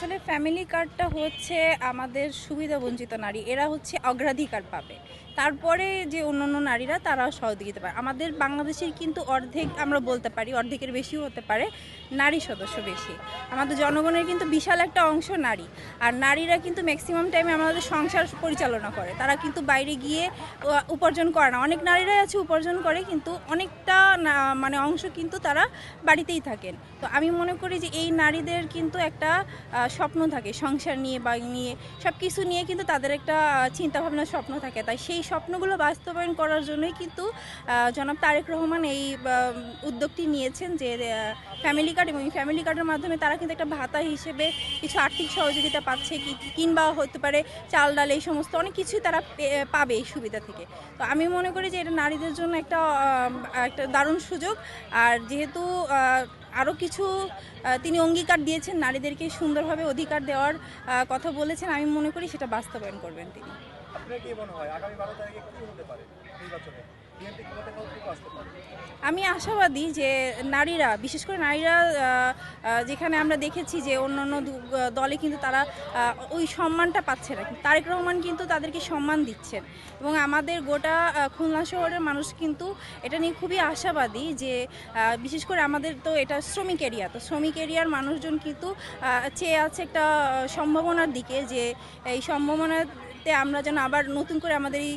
আসলে ফ্যামিলি কার্ডটা হচ্ছে আমাদের সুবিধাবঞ্চিত নারী, এরা হচ্ছে অগ্রাধিকার পাবে। তারপরে যে অন্যান্য নারীরা তারাও সহযোগিতা পায়। আমাদের বাংলাদেশের কিন্তু অর্ধেক, আমরা বলতে পারি অর্ধেকের বেশিও হতে পারে, নারী সদস্য বেশি। আমাদের জনগণের কিন্তু বিশাল একটা অংশ নারী। আর নারীরা কিন্তু ম্যাক্সিমাম টাইমে আমাদের সংসার পরিচালনা করে, তারা কিন্তু বাইরে গিয়ে উপার্জন করে না। অনেক নারীরাই আছে উপার্জন করে, কিন্তু অনেকটা মানে অংশ কিন্তু তারা বাড়িতেই থাকেন। তো আমি মনে করি যে এই নারীদের কিন্তু একটা স্বপ্ন থাকে সংসার নিয়ে বা নিয়ে, সব কিছু নিয়ে কিন্তু তাদের একটা চিন্তাভাবনা স্বপ্ন থাকে। তাই সেই স্বপ্নগুলো বাস্তবায়ন করার জন্যই কিন্তু জনাব তারেক রহমান এই উদ্যোগটি নিয়েছেন যে ফ্যামিলি কার্ড, এবং এই ফ্যামিলি কার্ডের মাধ্যমে তারা কিন্তু একটা ভাতা হিসেবে কিছু আর্থিক সহযোগিতা পাচ্ছে, কিংবা হতে পারে চাল ডাল, এই সমস্ত অনেক কিছুই তারা পাবে এই সুবিধা থেকে। তো আমি মনে করি যে এটা নারীদের জন্য একটা একটা দারুণ সুযোগ। আর যেহেতু আরও কিছু তিনি অঙ্গীকার দিয়েছেন, নারীদেরকে সুন্দরভাবে অধিকার দেওয়ার কথা বলেছেন, আমি মনে করি সেটা বাস্তবায়ন করবেন তিনি। আপনার কি মনে হয় আগামী 12 তারিখে কি হতে পারে নির্বাচনে? বিএনপি ক্ষমতায় কতটুকু আসতে পারে? আমি আশাবাদী যে নারীরা, বিশেষ করে নারীরা, যেখানে আমরা দেখেছি যে অন্যান্য দলে কিন্তু তারা ওই সম্মানটা পাচ্ছে না, কিন্তু তারেক রহমান কিন্তু তাদেরকে সম্মান দিচ্ছেন। এবং আমাদের গোটা খুলনা শহরের মানুষ কিন্তু এটা নিয়ে খুবই আশাবাদী যে বিশেষ করে আমাদের তো এটা শ্রমিক এরিয়া, তো শ্রমিক এরিয়ার মানুষজন কিন্তু চেয়ে আছে একটা সম্ভাবনার দিকে, যে এই সম্ভাবনাতে আমরা যেন আবার নতুন করে আমাদের এই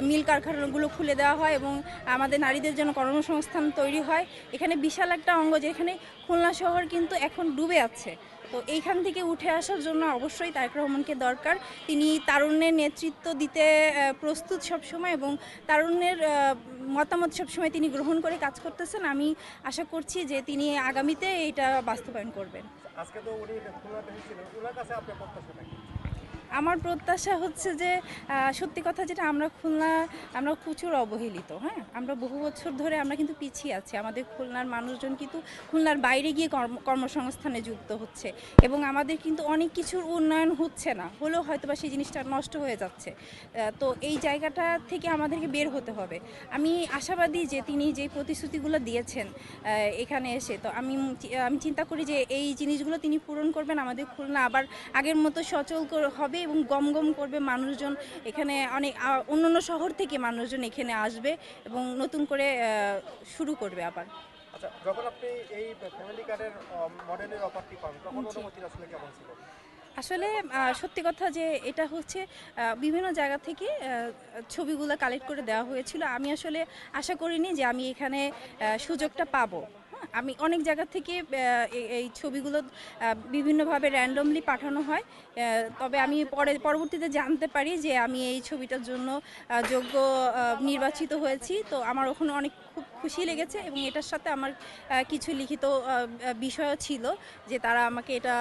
মিল কারখানাগুলো খুলে দেওয়া হয় এবং আমাদের নারীদের জন্য কর্মসংস্থান তৈরি হয়। এখানে বিশাল একটা অঙ্গ, যেখানে খুলনা শহর কিন্তু এখন ডুবে আছে। তো এইখান থেকে উঠে আসার জন্য অবশ্যই তারেক রহমানকে দরকার। তিনি তারুণ্যের নেতৃত্ব দিতে প্রস্তুত সবসময়, এবং তারুণ্যের মতামত সবসময় তিনি গ্রহণ করে কাজ করতেছেন। আমি আশা করছি যে তিনি আগামীতে এটা বাস্তবায়ন করবেন। আজকে তো উনি খুলনাতে এসেছিলেন, ওনার কাছে আপনার প্রত্যাশা নাকি? আমার প্রত্যাশা হচ্ছে যে সত্যি কথা যেটা, আমরা প্রচুর অবহেলিত। হ্যাঁ, আমরা বহু বছর ধরে আমরা কিন্তু পিছিয়ে আছি। আমাদের খুলনার মানুষজন কিন্তু খুলনার বাইরে গিয়ে কর্মসংস্থানে যুক্ত হচ্ছে, এবং আমাদের কিন্তু অনেক কিছুর উন্নয়ন হচ্ছে না, হলেও হয়তো বা সেই জিনিসটা নষ্ট হয়ে যাচ্ছে। তো এই জায়গাটা থেকে আমাদেরকে বের হতে হবে। আমি আশাবাদী যে তিনি যে প্রতিশ্রুতিগুলো দিয়েছেন এখানে এসে, তো আমি চিন্তা করি যে এই জিনিসগুলো তিনি পূরণ করবেন। আমাদের খুলনা আবার আগের মতো সচল হবে এবং গমগম করবে মানুষজন। এখানে অনেক অন্যান্য শহর থেকে মানুষজন এখানে আসবে এবং নতুন করে শুরু করবে আবার। আচ্ছা, যখন আপনি এই ফ্যামিলি কার্ডের মডেলের অফারটি পান তখন অনুভূতি আসলে কেমন ছিল? আসলে সত্যি কথা যে এটা হচ্ছে বিভিন্ন জায়গা থেকে ছবিগুলো কালেক্ট করে দেওয়া হয়েছিল। আমি আসলে আশা করিনি যে আমি এখানে সুযোগটা পাবো। হ্যাঁ, আমি অনেক জায়গা থেকে এই ছবিগুলো বিভিন্নভাবে র্যান্ডমলি পাঠানো হয়। তবে আমি পরবর্তীতে জানতে পারি যে আমি এই ছবিটার জন্য যোগ্য নির্বাচিত হয়েছি। তো আমার ওখানে অনেক খুব খুশি লেগেছে, এবং এটার সাথে আমার কিছু লিখিত বিষয়ও ছিল, যে তারা আমাকে এটা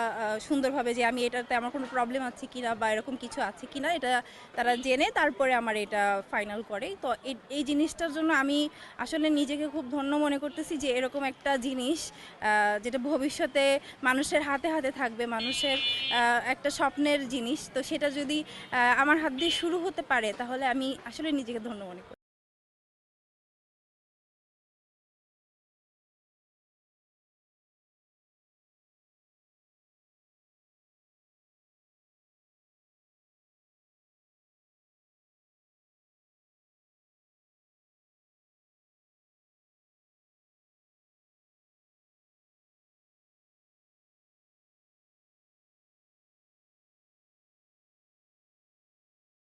সুন্দরভাবে, যে আমি এটাতে আমার কোনো প্রবলেম আছে কিনা বা এরকম কিছু আছে কিনা, এটা তারা জেনে তারপরে আমার এটা ফাইনাল করে। তো এই জিনিসটার জন্য আমি আসলে নিজেকে খুব ধন্য মনে করতেছি, যে এরকম একটা জিনিস যেটা ভবিষ্যতে মানুষের হাতে হাতে থাকবে, মানুষের একটা স্বপ্নের জিনিস, তো সেটা যদি আমার হাত দিয়ে শুরু হতে পারে, তাহলে আমি আসলে নিজেকে ধন্য মনে করি।